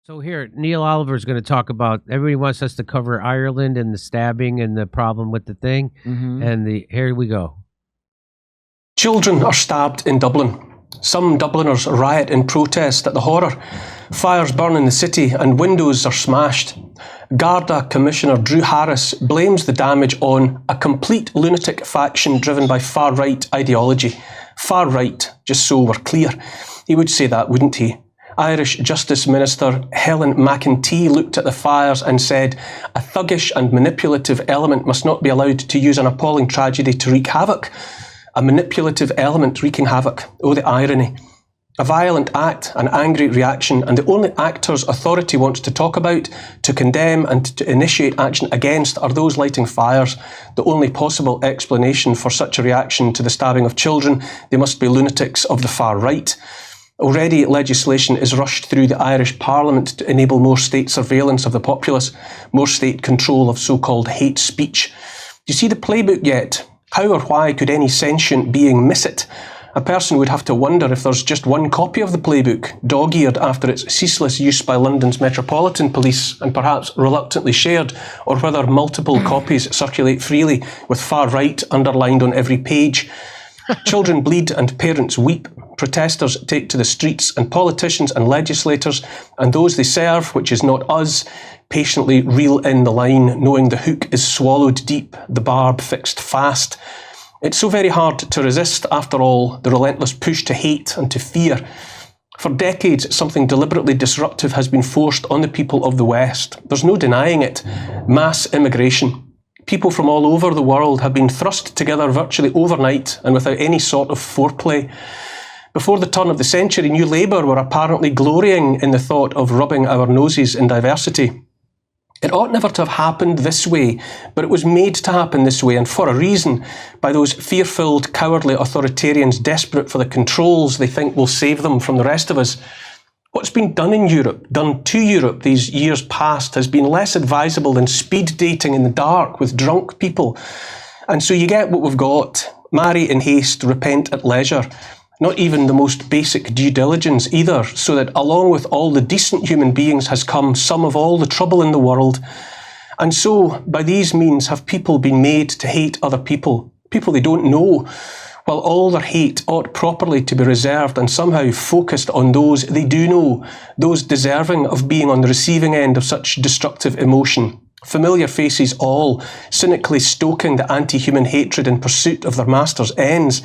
So here, Neil Oliver is going to talk about, everybody wants us to cover Ireland and the stabbing and the problem with the thing. And here we go. Children are stabbed in Dublin. Some Dubliners riot in protest at the horror. Fires burn in the city and windows are smashed. Garda Commissioner Drew Harris blames the damage on a complete lunatic faction driven by far-right ideology. Far-right, just so we're clear. He would say that, wouldn't he? Irish Justice Minister Helen McEntee looked at the fires and said, "A thuggish and manipulative element must not be allowed to use an appalling tragedy to wreak havoc." A manipulative element wreaking havoc. Oh, the irony. A violent act, an angry reaction, and the only actors authority wants to talk about, to condemn and to initiate action against are those lighting fires. The only possible explanation for such a reaction to the stabbing of children, they must be lunatics of the far right. Already legislation is rushed through the Irish Parliament to enable more state surveillance of the populace, more state control of so-called hate speech. Do you see the playbook yet? How or why could any sentient being miss it? A person would have to wonder if there's just one copy of the playbook, dog-eared after its ceaseless use by London's Metropolitan Police and perhaps reluctantly shared, or whether multiple copies circulate freely with far right underlined on every page. Children bleed and parents weep. Protesters take to the streets, and politicians and legislators and those they serve, which is not us, patiently reel in the line, knowing the hook is swallowed deep, the barb fixed fast. It's so very hard to resist, after all, the relentless push to hate and to fear. For decades, something deliberately disruptive has been forced on the people of the West. There's no denying it. Mass immigration. People from all over the world have been thrust together virtually overnight and without any sort of foreplay. Before the turn of the century, New Labour were apparently glorying in the thought of rubbing our noses in diversity. It ought never to have happened this way, but it was made to happen this way, and for a reason, by those fear-filled, cowardly authoritarians desperate for the controls they think will save them from the rest of us. What's been done in Europe, done to Europe these years past, has been less advisable than speed dating in the dark with drunk people. And so you get what we've got. Marry in haste, repent at leisure. Not even the most basic due diligence either, so that along with all the decent human beings has come some of all the trouble in the world. And so, by these means, have people been made to hate other people, people they don't know, while all their hate ought properly to be reserved and somehow focused on those they do know, those deserving of being on the receiving end of such destructive emotion. Familiar faces all, cynically stoking the anti-human hatred in pursuit of their master's ends.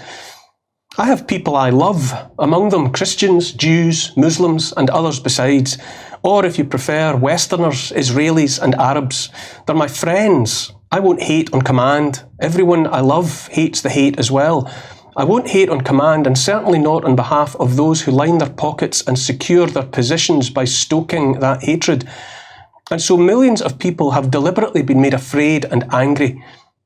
I have people I love, among them Christians, Jews, Muslims and others besides, or if you prefer, Westerners, Israelis and Arabs. They're my friends. I won't hate on command. Everyone I love hates the hate as well. I won't hate on command, and certainly not on behalf of those who line their pockets and secure their positions by stoking that hatred. And so millions of people have deliberately been made afraid and angry.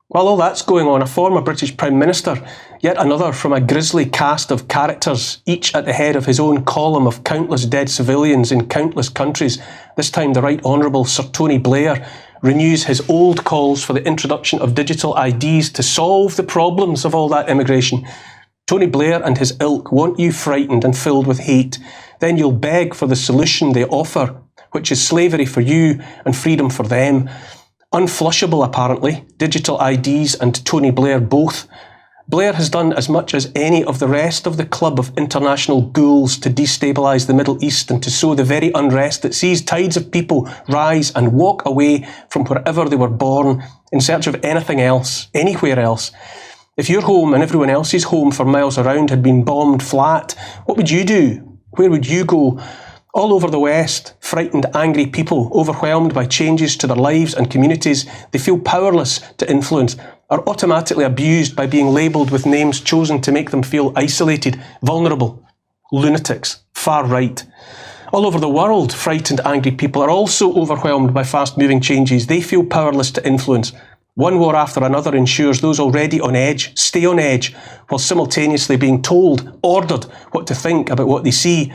While all that's going on, a former British Prime Minister, yet another from a grisly cast of characters, each at the head of his own column of countless dead civilians in countless countries, this time the Right Honourable Sir Tony Blair, renews his old calls for the introduction of digital IDs to solve the problems of all that immigration. Tony Blair and his ilk want you frightened and filled with hate. Then you'll beg for the solution they offer, which is slavery for you and freedom for them. Unflushable, apparently, digital IDs and Tony Blair both. Blair has done as much as any of the rest of the club of international ghouls to destabilise the Middle East and to sow the very unrest that sees tides of people rise and walk away from wherever they were born in search of anything else, anywhere else. If your home and everyone else's home for miles around had been bombed flat, what would you do? Where would you go? All over the West, frightened, angry people, overwhelmed by changes to their lives and communities they feel powerless to influence, are automatically abused by being labelled with names chosen to make them feel isolated, vulnerable, lunatics, far right. All over the world, frightened, angry people are also overwhelmed by fast-moving changes they feel powerless to influence. One war after another ensures those already on edge stay on edge, while simultaneously being told, ordered, what to think about what they see.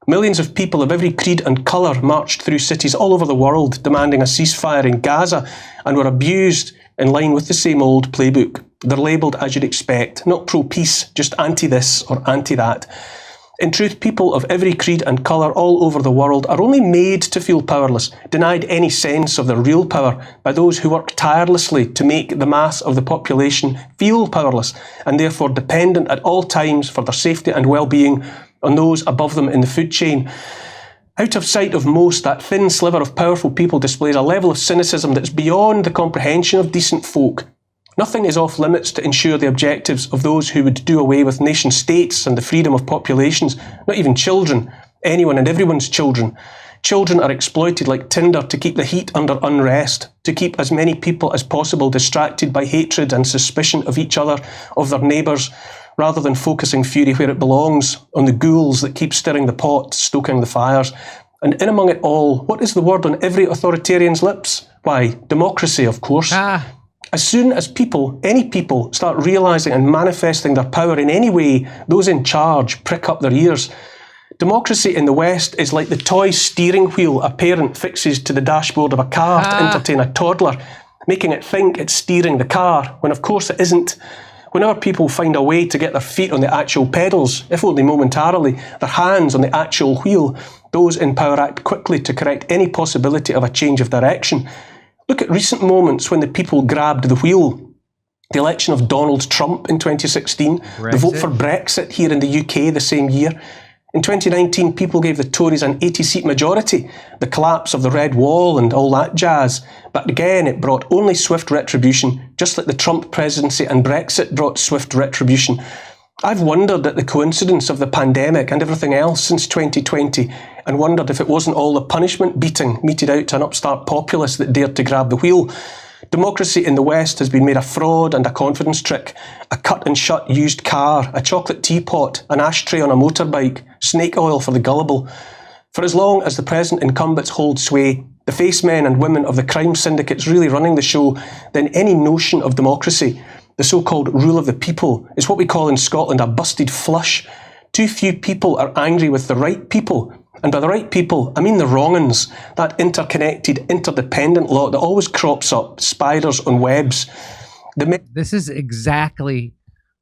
Millions of people of every creed and colour marched through cities all over the world demanding a ceasefire in Gaza and were abused in line with the same old playbook. They're labelled as you'd expect, not pro-peace, just anti-this or anti-that. In truth, people of every creed and colour all over the world are only made to feel powerless, denied any sense of their real power by those who work tirelessly to make the mass of the population feel powerless and therefore dependent at all times for their safety and well-being on those above them in the food chain. Out of sight of most, that thin sliver of powerful people displays a level of cynicism that's beyond the comprehension of decent folk. Nothing is off limits to ensure the objectives of those who would do away with nation states and the freedom of populations, not even children, anyone and everyone's children. Children are exploited like tinder to keep the heat under unrest, to keep as many people as possible distracted by hatred and suspicion of each other, of their neighbours, rather than focusing fury where it belongs, on the ghouls that keep stirring the pot, stoking the fires. And in among it all, what is the word on every authoritarian's lips? Why, democracy, of course. As soon as people, any people, start realising and manifesting their power in any way, those in charge prick up their ears. Democracy in the West is like the toy steering wheel a parent fixes to the dashboard of a car to entertain a toddler, making it think it's steering the car, when of course it isn't. Whenever people find a way to get their feet on the actual pedals, if only momentarily, their hands on the actual wheel, those in power act quickly to correct any possibility of a change of direction. Look at recent moments when the people grabbed the wheel. The election of Donald Trump in 2016, the vote for Brexit here in the UK the same year. In 2019, people gave the Tories an 80-seat majority, the collapse of the Red Wall and all that jazz. But again, it brought only swift retribution, just like the Trump presidency and Brexit brought swift retribution. I've wondered at the coincidence of the pandemic and everything else since 2020, and wondered if it wasn't all the punishment beating meted out to an upstart populace that dared to grab the wheel. Democracy in the West has been made a fraud and a confidence trick, a cut-and-shut used car, a chocolate teapot, an ashtray on a motorbike, snake oil for the gullible. For as long as the present incumbents hold sway, the face men and women of the crime syndicates really running the show, then any notion of democracy, the so-called rule of the people, is what we call in Scotland a busted flush. Too few people are angry with the right people. And by the right people, I mean the wrong uns, that interconnected, interdependent lot that always crops up, spiders on webs. This is exactly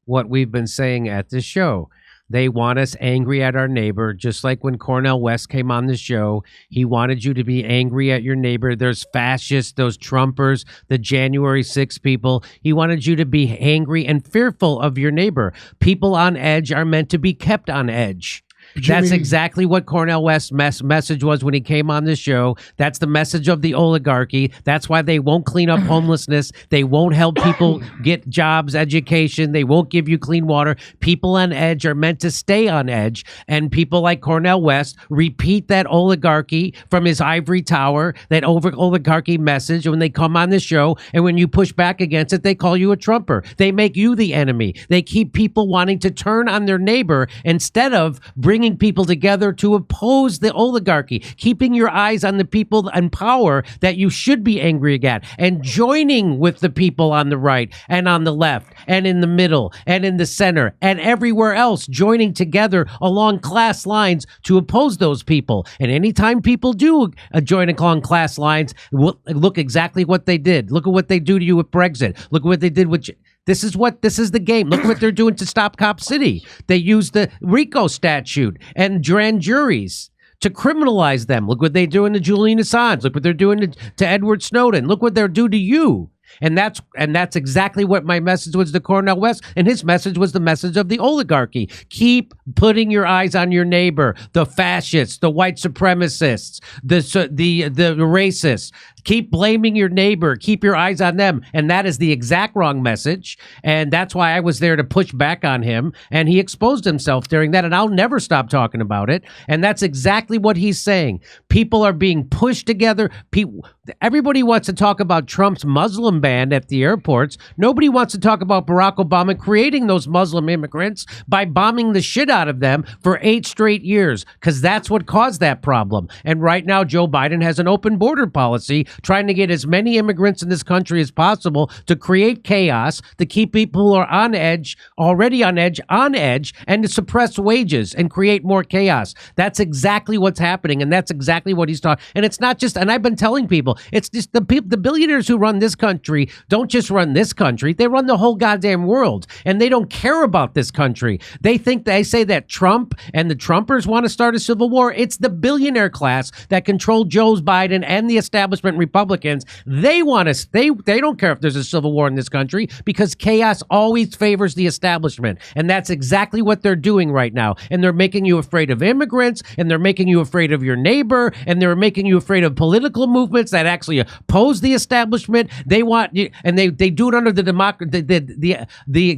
what we've been saying at this show. They want us angry at our neighbor, just like when Cornel West came on the show. He wanted you to be angry at your neighbor. There's fascists, those Trumpers, the January 6 people. He wanted you to be angry and fearful of your neighbor. People on edge are meant to be kept on edge. That's exactly what Cornel West's message was when he came on the show. That's the message of the oligarchy. That's why they won't clean up homelessness. They won't help people get jobs, education. They won't give you clean water. People on edge are meant to stay on edge. And people like Cornel West repeat that oligarchy from his ivory tower, that oligarchy message when they come on the show. And when you push back against it, they call you a Trumper. They make you the enemy. They keep people wanting to turn on their neighbor instead of bringing people together to oppose the oligarchy, keeping your eyes on the people in power that you should be angry at, and joining with the people on the right and on the left and in the middle and in the center and everywhere else, joining together along class lines to oppose those people. And anytime people do join along class lines, look exactly what they did. Look at what they do to you with Brexit. Look at what they did with... This is the game. Look what they're doing to stop Cop City. They use the RICO statute and grand juries to criminalize them. Look what they're doing to Julian Assange. Look what they're doing to Edward Snowden. Look what they're doing to you. And that's exactly what my message was to Cornel West, and his message was the message of the oligarchy. Keep putting your eyes on your neighbor, the fascists, the white supremacists, the racists. Keep blaming your neighbor. Keep your eyes on them. And that is the exact wrong message. And that's why I was there to push back on him. And he exposed himself during that. And I'll never stop talking about it. And that's exactly what he's saying. People are being pushed together. Everybody wants to talk about Trump's Muslim ban at the airports. Nobody wants to talk about Barack Obama creating those Muslim immigrants by bombing the shit out of them for 8 straight years, because that's what caused that problem. And right now, Joe Biden has an open border policy trying to get as many immigrants in this country as possible to create chaos, to keep people who are on edge, already on edge, and to suppress wages and create more chaos. That's exactly what's happening, and that's exactly what he's talking. And it's not just, and I've been telling people, people. It's just the billionaires who run this country don't just run this country. They run the whole goddamn world, and they don't care about this country. They say that Trump and the Trumpers want to start a civil war. It's the billionaire class that control Joe Biden and the establishment Republicans. They want us. They don't care if there's a civil war in this country because chaos always favors the establishment, and that's exactly what they're doing right now. And they're making you afraid of immigrants, and they're making you afraid of your neighbor, and they're making you afraid of political movements that actually oppose the establishment. They want you, and they do it under the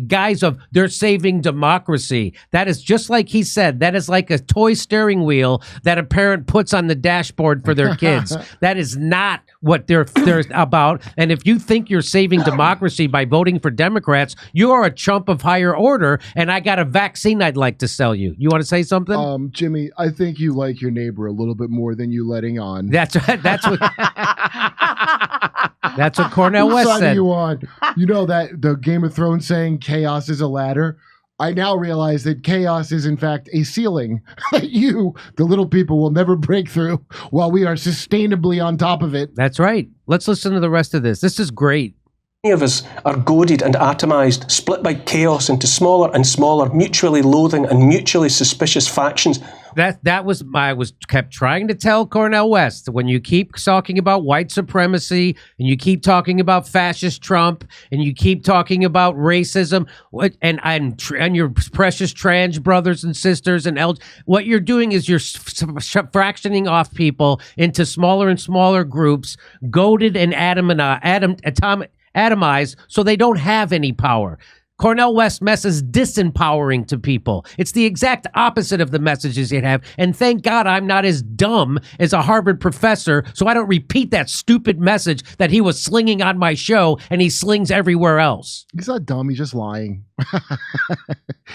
guise of they're saving democracy. That is just like he said. That is like a toy steering wheel that a parent puts on the dashboard for their kids. That is not what they're about. And if you think you're saving democracy by voting for Democrats, you are a chump of higher order. And I got a vaccine I'd like to sell you. You want to say something? Jimmy, I think you like your neighbor a little bit more than you letting on. That's what that's what Cornel West said. You on? You know that the Game of Thrones saying chaos is a ladder? I now realize that chaos is, in fact, a ceiling that you, the little people, will never break through while we are sustainably on top of it. That's right. Let's listen to the rest of this. This is great. Many of us are goaded and atomized, split by chaos into smaller and smaller, mutually loathing and mutually suspicious factions. That was I kept trying to tell Cornel West, when you keep talking about white supremacy and you keep talking about fascist Trump and you keep talking about racism and your precious trans brothers and sisters and what you're doing is you're fractioning off people into smaller and smaller groups, goaded and atomized so they don't have any power. Cornel West's mess is disempowering to people. It's the exact opposite of the messages he'd have. And thank God I'm not as dumb as a Harvard professor, so I don't repeat that stupid message that he was slinging on my show and he slings everywhere else. He's not dumb. He's just lying.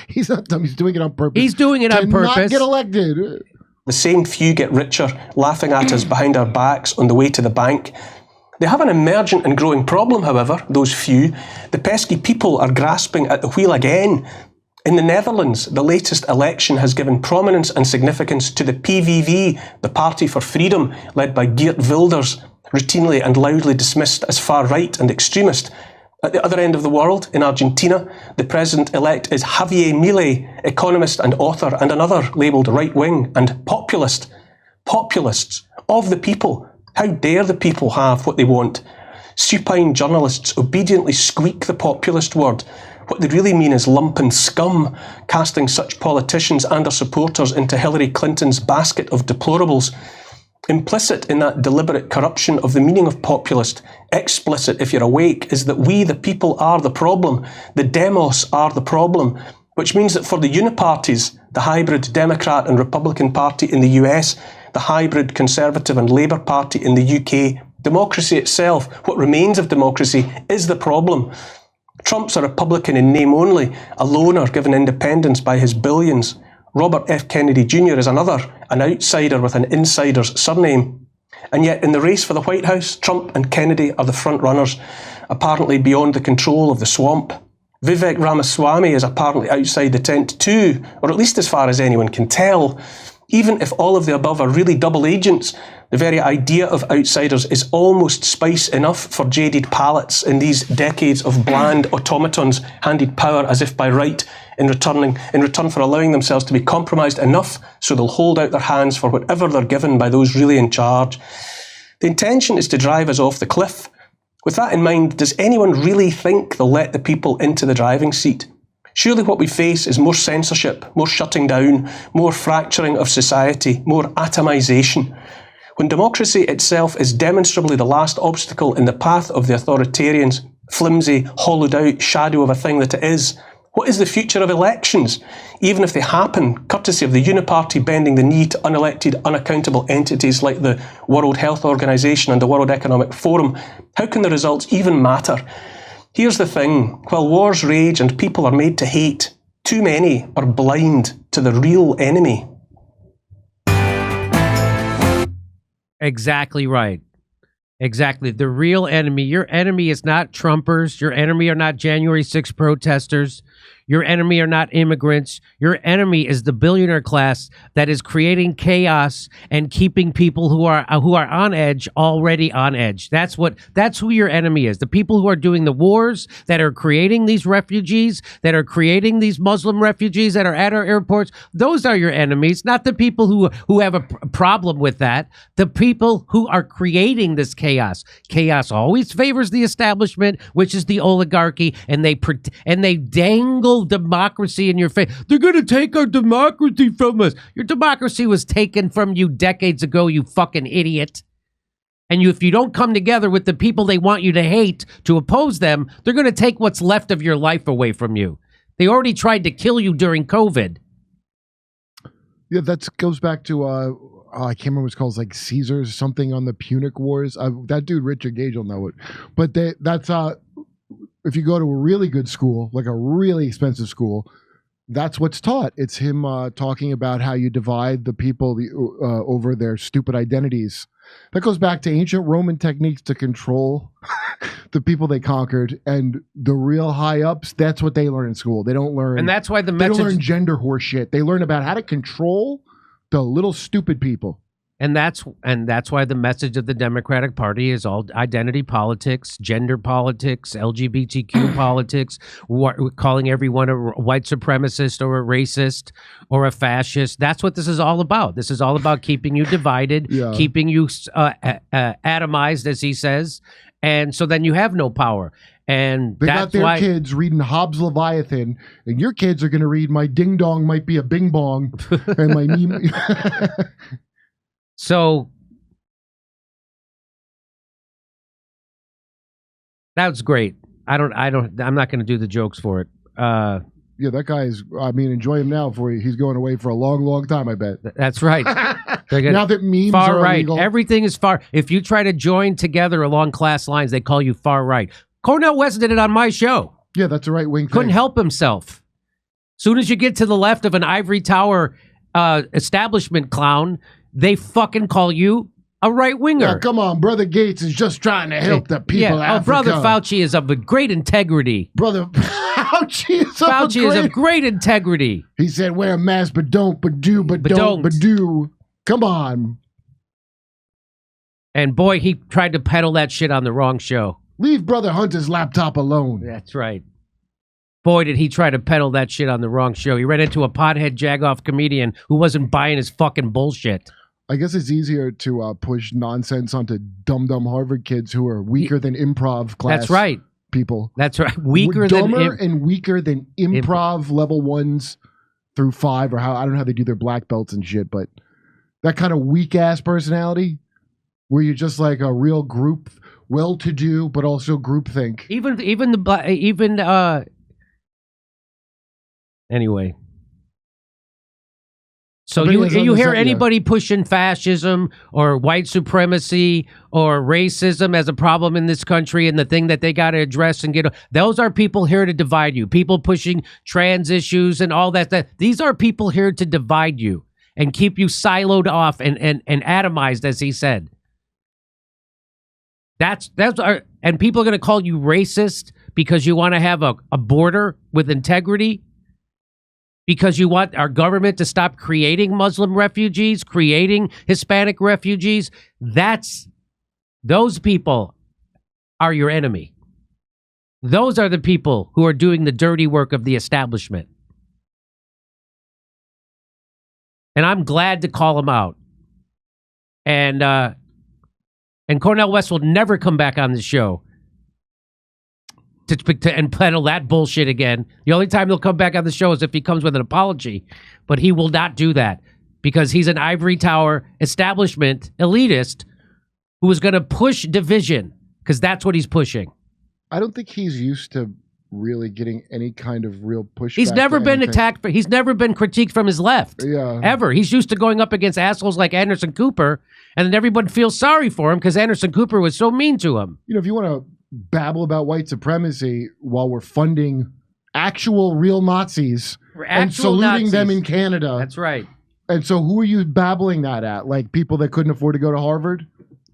He's not dumb. He's doing it on purpose. He's doing it on purpose. Not get elected. The same few get richer, laughing at us behind our backs on the way to the bank. They have an emergent and growing problem, however, those few. The pesky people are grasping at the wheel again. In the Netherlands, the latest election has given prominence and significance to the PVV, the Party for Freedom, led by Geert Wilders, routinely and loudly dismissed as far-right and extremist. At the other end of the world, in Argentina, the president-elect is Javier Milei, economist and author, and another labelled right-wing and populist. Populists of the people. How dare the people have what they want? Supine journalists obediently squeak the populist word. What they really mean is lumpen scum, casting such politicians and their supporters into Hillary Clinton's basket of deplorables. Implicit in that deliberate corruption of the meaning of populist, explicit if you're awake, is that we, the people, are the problem. The demos are the problem. Which means that for the uniparties, the hybrid Democrat and Republican Party in the US, the hybrid Conservative and Labour Party in the UK, democracy itself, what remains of democracy, is the problem. Trump's a Republican in name only, a loner given independence by his billions. Robert F. Kennedy Jr. is another, an outsider with an insider's surname. And yet in the race for the White House, Trump and Kennedy are the front runners, apparently beyond the control of the swamp. Vivek Ramaswamy is apparently outside the tent too, or at least as far as anyone can tell. Even if all of the above are really double agents, the very idea of outsiders is almost spice enough for jaded palates in these decades of bland automatons handed power as if by right in return for allowing themselves to be compromised enough so they'll hold out their hands for whatever they're given by those really in charge. The intention is to drive us off the cliff. With that in mind, does anyone really think they'll let the people into the driving seat? Surely what we face is more censorship, more shutting down, more fracturing of society, more atomization. When democracy itself is demonstrably the last obstacle in the path of the authoritarians, flimsy, hollowed out shadow of a thing that it is, what is the future of elections? Even if they happen, courtesy of the uniparty bending the knee to unelected, unaccountable entities like the World Health Organization and the World Economic Forum, how can the results even matter? Here's the thing, while wars rage and people are made to hate, too many are blind to the real enemy. Exactly right. Exactly. The real enemy. Your enemy is not Trumpers. Your enemy are not January 6 protesters. Your enemy are not immigrants. Your enemy is the billionaire class that is creating chaos and keeping people who are on edge already on edge. That's who your enemy is. The people who are doing the wars, that are creating these refugees, that are creating these Muslim refugees that are at our airports. Those are your enemies, not the people who have a problem with that. The people who are creating this chaos. Chaos always favors the establishment, which is the oligarchy, and they dangle democracy in your face. They're going to take our democracy from us. Your democracy was taken from you decades ago, you fucking idiot. And if you don't come together with the people they want you to hate to oppose them, they're going to take what's left of your life away from you. They already tried to kill you during COVID. Yeah, that goes back to I can't remember what it's called, like Caesar's something on the Punic Wars. That dude Richard Gage will know it. But that's if you go to a really good school, like a really expensive school, that's what's taught. It's him talking about how you divide the people over their stupid identities. That goes back to ancient Roman techniques to control the people they conquered, and the real high ups. That's what they learn in school. They don't learn, and that's why they don't learn gender horse shit. They learn about how to control the little stupid people. And that's why the message of the Democratic Party is all identity politics, gender politics, LGBTQ politics, calling everyone a white supremacist or a racist or a fascist. That's what this is all about. This is all about keeping you divided, keeping you atomized, as he says, and so then you have no power. And they got their kids reading Hobbes' Leviathan, and your kids are going to read My Ding Dong Might Be a Bing Bong and my meme. So that was great. I'm not going to do the jokes for it. Yeah, that guy is, enjoy him now before he's going away for a long, long time, I bet. That's right. Now that memes far are right. illegal. Everything is far. If you try to join together along class lines, they call you far right. Cornel West did it on my show. Yeah, that's a right wing thing. Couldn't help himself. Soon as you get to the left of an ivory tower establishment clown, they fucking call you a right-winger. Yeah, come on, Brother Gates is just trying to help the people of Africa. Brother Fauci is of a great integrity. Brother Fauci is of great integrity. He said, wear a mask, but don't, but do, but don't, but do. Come on. And boy, he tried to peddle that shit on the wrong show. Leave Brother Hunter's laptop alone. That's right. Boy, did he try to peddle that shit on the wrong show. He ran into a pothead jagoff comedian who wasn't buying his fucking bullshit. I guess it's easier to push nonsense onto dumb Harvard kids who are weaker than improv class. That's right. People. That's right. Dumber and weaker than improv level 1s through 5, or I don't know how they do their black belts and shit, but that kind of weak ass personality where you're just like a real group, well-to-do, but also groupthink. Anyway. So you hear anybody pushing fascism or white supremacy or racism as a problem in this country and the thing that they got to address and get, those are people here to divide you. People pushing trans issues and all that. These are people here to divide you and keep you siloed off and atomized, as he said. And people are going to call you racist because you want to have a border with integrity, because you want our government to stop creating Muslim refugees, creating Hispanic refugees. Those people are your enemy. Those are the people who are doing the dirty work of the establishment. And I'm glad to call them out. And Cornel West will never come back on the show and peddle that bullshit again. The only time he'll come back on the show is if he comes with an apology. But he will not do that because he's an ivory tower establishment elitist who is going to push division because that's what he's pushing. I don't think he's used to really getting any kind of real pushback. He's never been attacked. He's never been critiqued from his left. Yeah. Ever. He's used to going up against assholes like Anderson Cooper, and then everyone feels sorry for him because Anderson Cooper was so mean to him. You know, if you want to babble about white supremacy while we're funding actual real Nazis and saluting them in Canada. That's right. And so who are you babbling that at? Like people that couldn't afford to go to Harvard?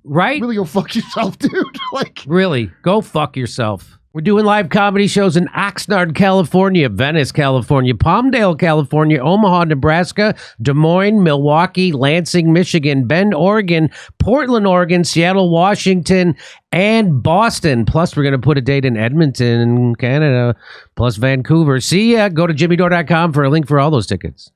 Right? Really go fuck yourself, dude. Like really, go fuck yourself. We're doing live comedy shows in Oxnard, California, Venice, California, Palmdale, California, Omaha, Nebraska, Des Moines, Milwaukee, Lansing, Michigan, Bend, Oregon, Portland, Oregon, Seattle, Washington, and Boston. Plus, we're going to put a date in Edmonton, Canada, plus Vancouver. See ya. Go to jimmydore.com for a link for all those tickets.